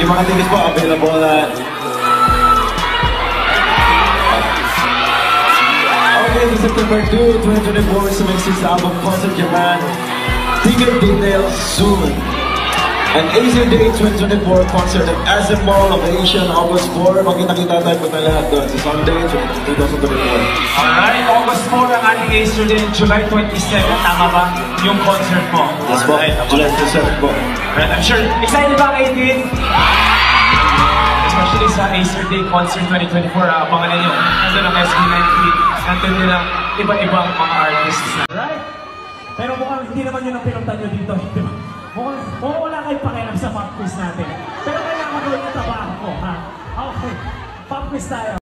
Yung mga tickets po available at okay, September 2, 2024 sa Mexico's album Concert Japan. Ticket details soon. And Asia Day 2024 concert at SM Mall of Asia on August 4. Magkita-kita tayo po na lahat doon sa Sunday 2024. Alright, August 4 ang ating Asia Day, July 27. Tama ba yung concert mo? Yes po, July 27 po. Alright, I'm sure. Excited ba kayo din? Especially sa Acer Day Concert 2024, abangan ninyo. Nandun ang SB93, nandun din ang iba-ibang mga artists. Alright? Pero mukhang hindi naman yun ang pinuntan nyo dito. Mukhang wala kayong pakialam sa pop quiz natin. Pero kailangan gawin yung trabaho ko, ha? Okay, pop quiz tayo.